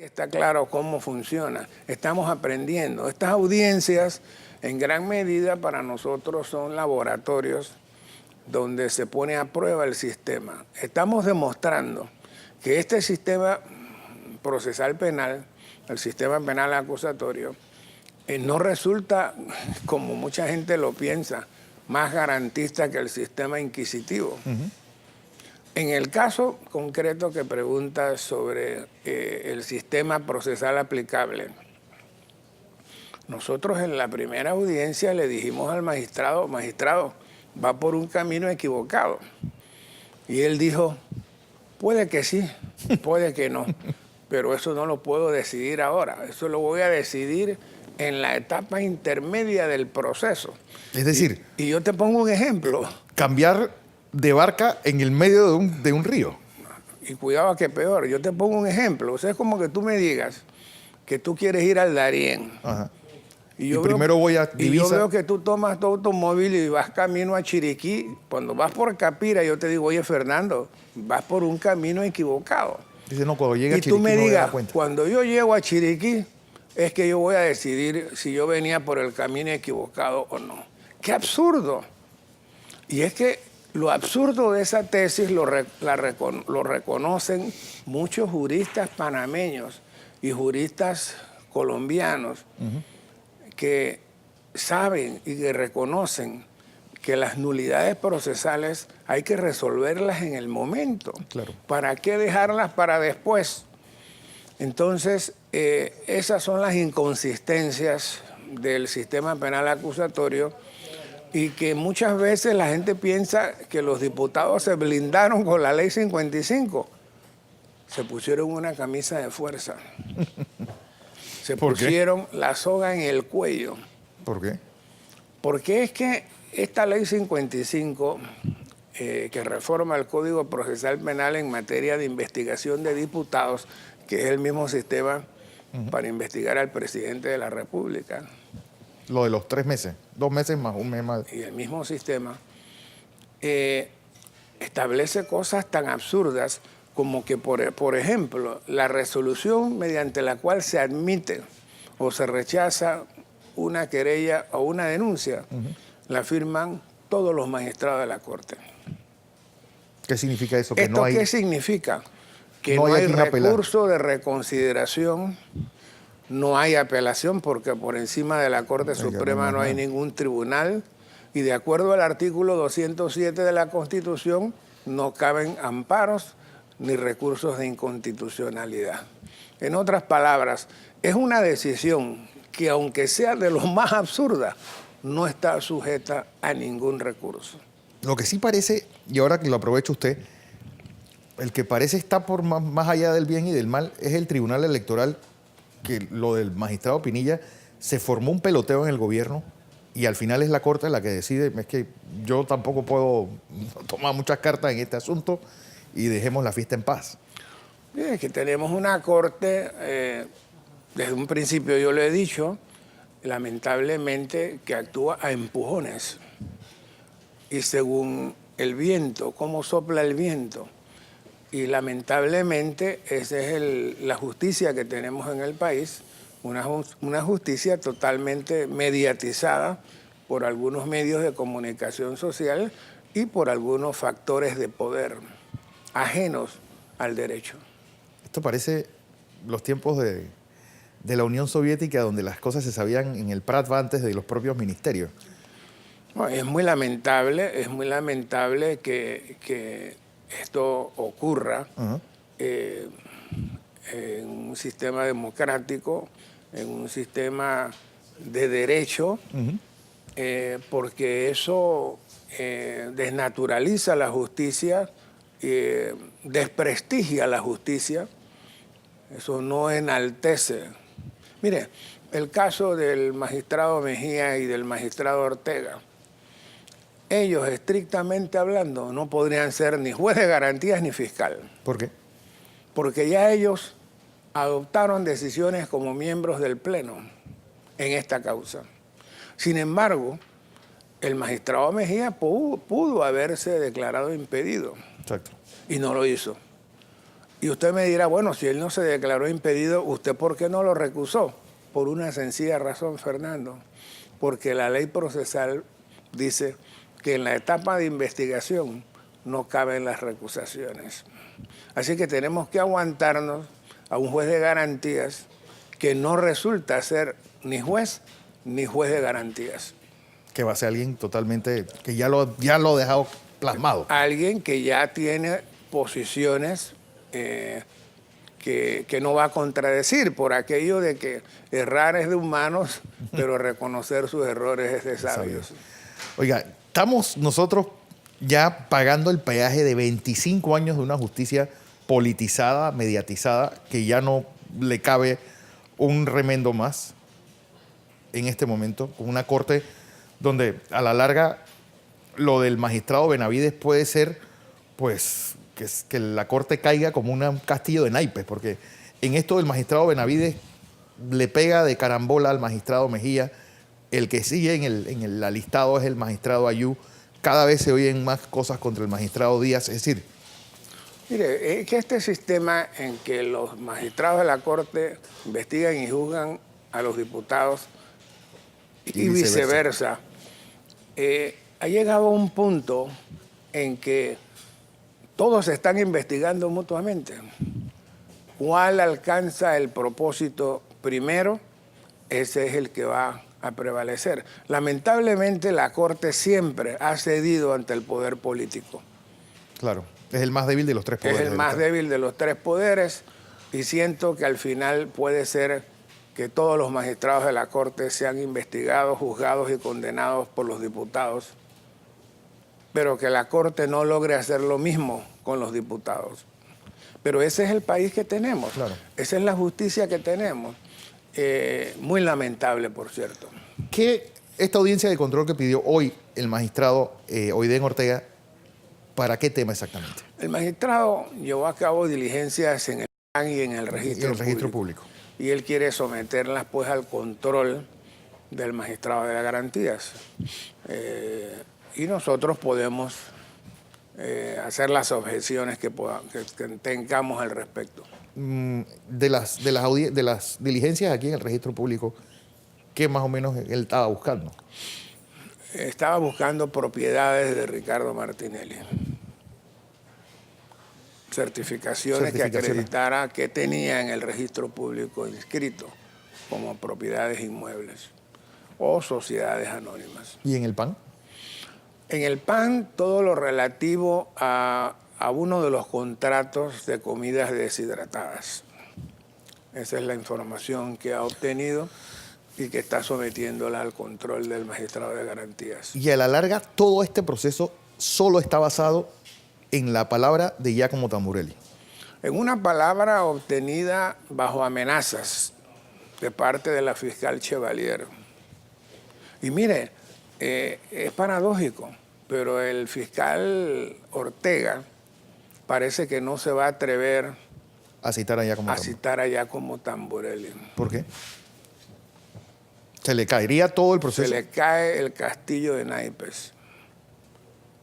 Está claro cómo funciona. Estamos aprendiendo. Estas audiencias, en gran medida, para nosotros son laboratorios donde se pone a prueba el sistema. Estamos demostrando que este sistema procesal penal, el sistema penal acusatorio, no resulta, como mucha gente lo piensa, más garantista que el sistema inquisitivo. En el caso concreto que preguntas sobre el sistema procesal aplicable, nosotros en la primera audiencia le dijimos al magistrado, magistrado, va por un camino equivocado. Y él dijo, puede que sí, puede que no, pero eso no lo puedo decidir ahora, eso lo voy a decidir en la etapa intermedia del proceso. Es decir, y yo te pongo un ejemplo. Cambiar de barca en el medio de un río. Y cuidado que peor, yo te pongo un ejemplo. O sea, es como que tú me digas que tú quieres ir al Darién. Ajá. Y primero voy a Divisa. Y yo veo que tú tomas tu automóvil y vas camino a Chiriquí. Cuando vas por Capira, yo te digo, oye, Fernando, vas por un camino equivocado. Dice, no, cuando llegue a Chiriquí y tú me no digas, me da cuenta. cuando yo llego a Chiriquí, es que yo voy a decidir si yo venía por el camino equivocado o no. ¡Qué absurdo! Y es que lo absurdo de esa tesis lo reconocen muchos juristas panameños y juristas colombianos que saben y que reconocen que las nulidades procesales hay que resolverlas en el momento. Claro. ¿Para qué dejarlas para después? Entonces, esas son las inconsistencias del sistema penal acusatorio, y que muchas veces la gente piensa que los diputados se blindaron con la ley 55. Se pusieron una camisa de fuerza. Se pusieron la soga en el cuello. ¿Por qué? Porque es que esta ley 55, que reforma el Código Procesal Penal en materia de investigación de diputados, que es el mismo sistema para investigar al presidente de la República. Lo de los 3 meses, 2 meses más, un mes más. Y el mismo sistema establece cosas tan absurdas como que, por ejemplo, la resolución mediante la cual se admite o se rechaza una querella o una denuncia, la firman todos los magistrados de la Corte. ¿Qué significa eso? Que ¿Esto qué significa? Que no hay recurso de reconsideración, no hay apelación, porque por encima de la Corte Suprema no hay ningún tribunal, y de acuerdo al artículo 207 de la Constitución no caben amparos ni recursos de inconstitucionalidad. En otras palabras, es una decisión que, aunque sea de lo más absurda, no está sujeta a ningún recurso. Lo que sí parece, y ahora que lo aprovecha usted, el que parece estar por más allá del bien y del mal es el Tribunal Electoral, que lo del magistrado Pinilla se formó un peloteo en el gobierno y al final es la Corte la que decide. Es que yo tampoco puedo tomar muchas cartas en este asunto y dejemos la fiesta en paz. Es que tenemos una Corte, desde un principio yo lo he dicho, lamentablemente que actúa a empujones y según el viento, cómo sopla el viento. Y lamentablemente esa es la justicia que tenemos en el país, una justicia totalmente mediatizada por algunos medios de comunicación social y por algunos factores de poder ajenos al derecho. Esto parece los tiempos de la Unión Soviética, donde las cosas se sabían en el Pravda antes de los propios ministerios. Bueno, es muy lamentable que esto ocurra en un sistema democrático, en un sistema de derecho, porque eso desnaturaliza la justicia, desprestigia la justicia, eso no enaltece. Mire, el caso del magistrado Mejía y del magistrado Ortega, ellos, estrictamente hablando, no podrían ser ni juez de garantías ni fiscal. ¿Por qué? Porque ya ellos adoptaron decisiones como miembros del Pleno en esta causa. Sin embargo, el magistrado Mejía pudo haberse declarado impedido. Exacto. Y no lo hizo. Y usted me dirá, bueno, si él no se declaró impedido, ¿usted por qué no lo recusó? Por una sencilla razón, Fernando. Porque la ley procesal dice que en la etapa de investigación no caben las recusaciones. Así que tenemos que aguantarnos a un juez de garantías que no resulta ser ni juez de garantías. Que va a ser alguien totalmente, que ya lo ha dejado plasmado. Alguien que ya tiene posiciones que no va a contradecir por aquello de que errar es de humanos, pero reconocer sus errores es de sabios. Oiga, estamos nosotros ya pagando el peaje de 25 años de una justicia politizada, mediatizada, que ya no le cabe un remendo más en este momento, con una corte donde a la larga lo del magistrado Benavides puede ser, pues, que la corte caiga como un castillo de naipes, porque en esto del magistrado Benavides le pega de carambola al magistrado Mejía, el que sigue en el alistado es el magistrado Ayú, cada vez se oyen más cosas contra el magistrado Díaz, es decir... Mire, es que este sistema en que los magistrados de la Corte investigan y juzgan a los diputados y viceversa, ha llegado a un punto en que todos se están investigando mutuamente. ¿Cuál alcanza el propósito primero? Ese es el que va a prevalecer. Lamentablemente la Corte siempre ha cedido ante el poder político. Claro, es el más débil de los tres poderes. Es el más débil de los tres poderes y siento que al final puede ser que todos los magistrados de la Corte sean investigados, juzgados y condenados por los diputados, pero que la Corte no logre hacer lo mismo con los diputados. Pero ese es el país que tenemos, claro. Esa es la justicia que tenemos. Muy lamentable, por cierto. ¿Qué esta audiencia de control que pidió hoy el magistrado Oiden Ortega, para qué tema exactamente? El magistrado llevó a cabo diligencias en el PAN y en el registro público. Y él quiere someterlas pues al control del magistrado de las garantías. Y nosotros podemos hacer las objeciones que tengamos al respecto. De las diligencias aquí en el registro público, ¿qué más o menos él estaba buscando? Estaba buscando propiedades de Ricardo Martinelli. Certificaciones que acreditara que tenía en el registro público inscrito como propiedades inmuebles o sociedades anónimas. ¿Y en el PAN? En el PAN, todo lo relativo a uno de los contratos de comidas deshidratadas. Esa es la información que ha obtenido y que está sometiéndola al control del magistrado de garantías. Y a la larga, todo este proceso solo está basado en la palabra de Giacomo Tamburelli. En una palabra obtenida bajo amenazas de parte de la fiscal Chevalier. Y mire, es paradójico, pero el fiscal Ortega parece que no se va a atrever a citar a Giacomo Tamburelli. ¿Por qué? ¿Se le caería todo el proceso? Se le cae el castillo de naipes.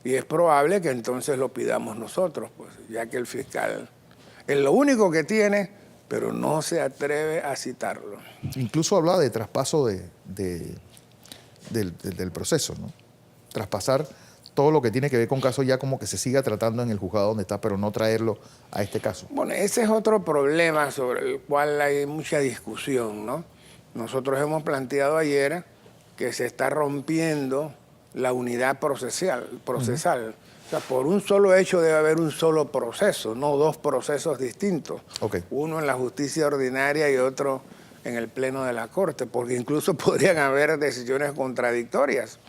Y es probable que entonces lo pidamos nosotros, pues, ya que el fiscal es lo único que tiene, pero no se atreve a citarlo. Incluso habla de traspaso del proceso, ¿no? Traspasar todo lo que tiene que ver con caso ya como que se siga tratando en el juzgado donde está, pero no traerlo a este caso. Bueno, ese es otro problema sobre el cual hay mucha discusión, ¿no? Nosotros hemos planteado ayer que se está rompiendo la unidad procesal. O sea, por un solo hecho debe haber un solo proceso, no dos procesos distintos. Okay. Uno en la justicia ordinaria y otro en el pleno de la Corte, porque incluso podrían haber decisiones contradictorias.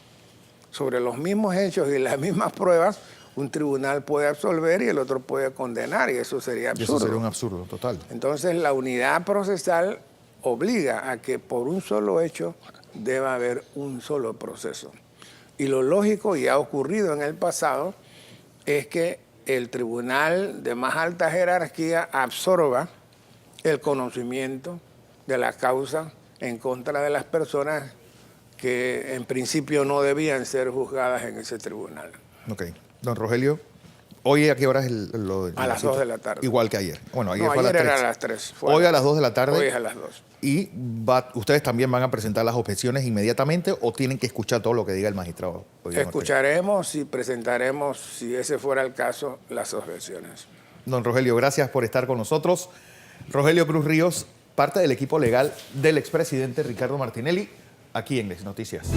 Sobre los mismos hechos y las mismas pruebas, un tribunal puede absolver y el otro puede condenar, y eso sería absurdo. Eso sería un absurdo total. Entonces, la unidad procesal obliga a que por un solo hecho deba haber un solo proceso. Y lo lógico, y ha ocurrido en el pasado, es que el tribunal de más alta jerarquía absorba el conocimiento de la causa en contra de las personas que en principio no debían ser juzgadas en ese tribunal. Ok. Don Rogelio, ¿Hoy a qué hora es A las 2 de la tarde. Igual que ayer. Bueno, ayer No, fue a las ayer 3. era a las 3. Hoy a las 2 de la tarde. Hoy es a las 2. ¿Y ustedes también van a presentar las objeciones inmediatamente o tienen que escuchar todo lo que diga el magistrado? Escucharemos y presentaremos, si ese fuera el caso, las objeciones. Don Rogelio, gracias por estar con nosotros. Rogelio Cruz Ríos, parte del equipo legal del expresidente Ricardo Martinelli, aquí en Les Noticias.